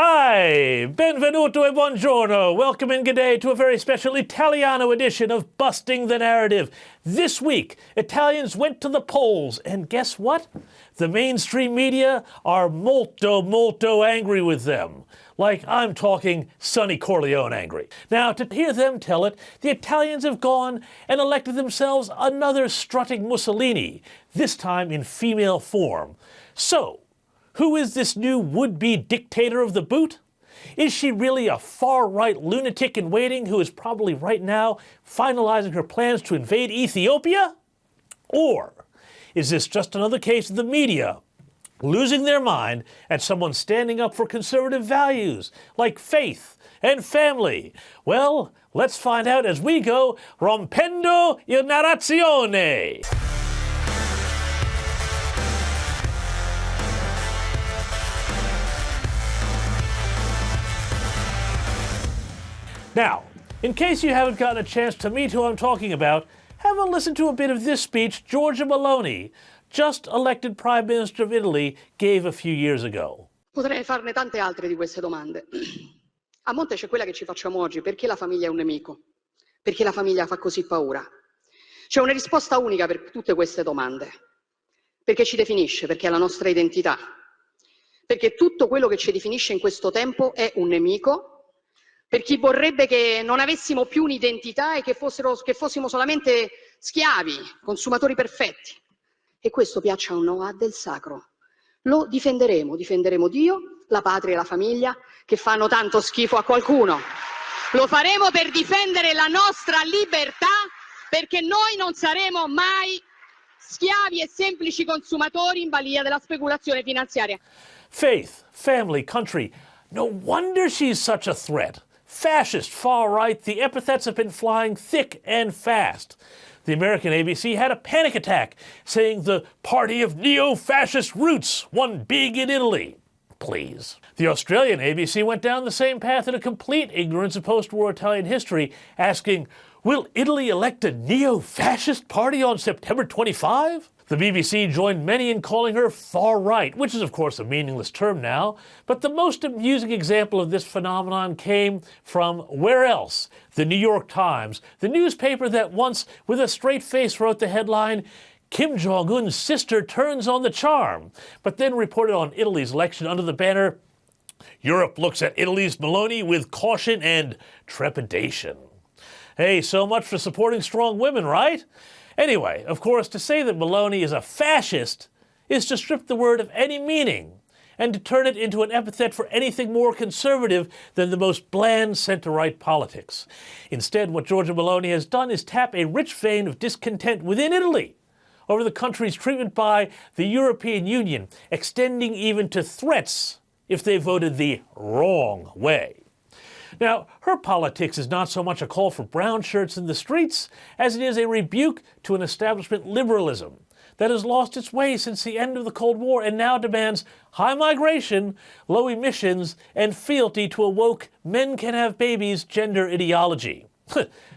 Hi, benvenuto e buongiorno. Welcome and good day to a very special Italiano edition of Busting the Narrative. This week, Italians went to the polls, and guess what? The mainstream media are molto angry with them. Like, I'm talking Sonny Corleone angry. Now, to hear them tell it, the Italians have gone and elected themselves another strutting Mussolini, this time in female form. So, who is this new would-be dictator of the boot? Is she really a far-right lunatic in waiting who is probably right now finalizing her plans to invade Ethiopia? Or is this just another case of the media losing their mind at someone standing up for conservative values like faith and family? Well, let's find out as we go rompendo il narrazione. Now, in case you haven't gotten a chance to meet who I'm talking about, have a listen to a bit of this speech Georgia Meloni, just elected Prime Minister of Italy, gave a few years ago. Potrei farne tante altre di queste domande. A monte c'è quella che ci facciamo oggi: perché la famiglia è un nemico? Perché la famiglia fa così paura? C'è una risposta unica per tutte queste domande. Perché ci definisce, perché è la nostra identità. Perché tutto quello che ci definisce in questo tempo è un nemico. Per chi vorrebbe che non avessimo più un'identità e che fossimo solamente schiavi, consumatori perfetti. E questo, piaccia o no, ha del sacro. Lo difenderemo Dio, la patria e la famiglia, che fanno tanto schifo a qualcuno. Lo faremo per difendere la nostra libertà, perché noi non saremo mai schiavi e semplici consumatori in balia della speculazione finanziaria. Faith, family, country. No wonder she's such a threat. Fascist, far-right, the epithets have been flying thick and fast. The American ABC had a panic attack, saying the party of neo-fascist roots won big in Italy. Please. The Australian ABC went down the same path in a complete ignorance of post-war Italian history, asking, will Italy elect a neo-fascist party on September 25? The BBC joined many in calling her far-right, which is of course a meaningless term now, but the most amusing example of this phenomenon came from where else? The New York Times, the newspaper that once, with a straight face, wrote the headline, Kim Jong-un's sister turns on the charm, but then reported on Italy's election under the banner, Europe looks at Italy's Meloni with caution and trepidation. Hey, so much for supporting strong women, right? Anyway, of course, to say that Meloni is a fascist is to strip the word of any meaning and to turn it into an epithet for anything more conservative than the most bland center-right politics. Instead, what Georgia Meloni has done is tap a rich vein of discontent within Italy over the country's treatment by the European Union, extending even to threats if they voted the wrong way. Now, her politics is not so much a call for brown shirts in the streets as it is a rebuke to an establishment liberalism that has lost its way since the end of the Cold War and now demands high migration, low emissions, and fealty to a woke men-can-have-babies gender ideology.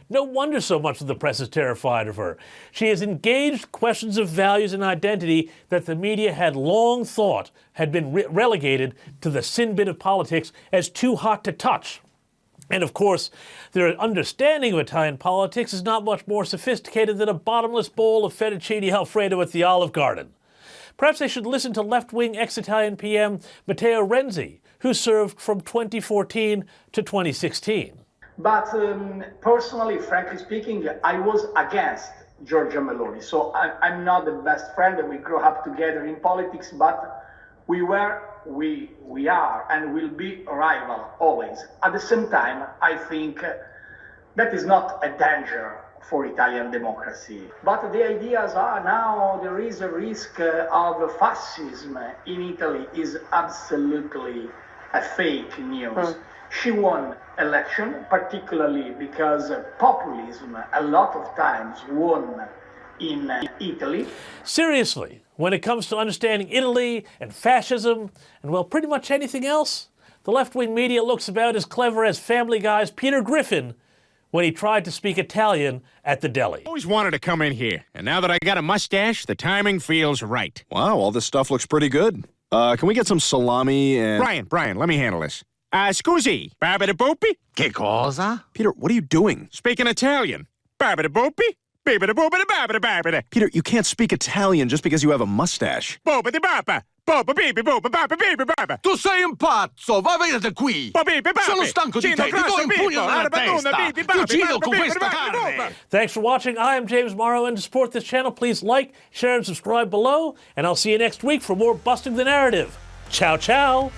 No wonder so much of the press is terrified of her. She has engaged questions of values and identity that the media had long thought had been relegated to the sin bin of politics as too hot to touch. And of course, their understanding of Italian politics is not much more sophisticated than a bottomless bowl of fettuccine alfredo at the Olive Garden. Perhaps they should listen to left-wing ex-Italian PM Matteo Renzi, who served from 2014 to 2016. But personally, frankly speaking, I was against Georgia Meloni. So I'm not the best friend, and we grew up together in politics, but we are and will be rival always. At the same time, I think that is not a danger for Italian democracy. But the ideas are now there is a risk of fascism in Italy is absolutely a fake news. She won election, particularly because populism a lot of times won in Italy. Seriously, when it comes to understanding Italy and fascism and, well, pretty much anything else, the left-wing media looks about as clever as Family Guy's Peter Griffin when he tried to speak Italian at the deli. I always wanted to come in here, and now that I got a mustache, the timing feels right. Wow, all this stuff looks pretty good. Can we get some salami and... Brian, let me handle this. Scusi, babidi-boopy? Che cosa? Peter, what are you doing? Speaking Italian. Babidi-boopy? Babidi-boopity-babidi-babidi. Peter, you can't speak Italian just because you have a mustache. Boopity-bapa. Boop-a-beep-boop-a-bapa-beep-a-bapa. Tu sei un pazzo, va vedi qui! Sono stanco di te, ti do un pugno nella testa! Ti uccido con questa carne! Thanks for watching. I am James Morrow, and to support this channel, please like, share, and subscribe below. And I'll see you next week for more Busting the Narrative. Ciao, ciao.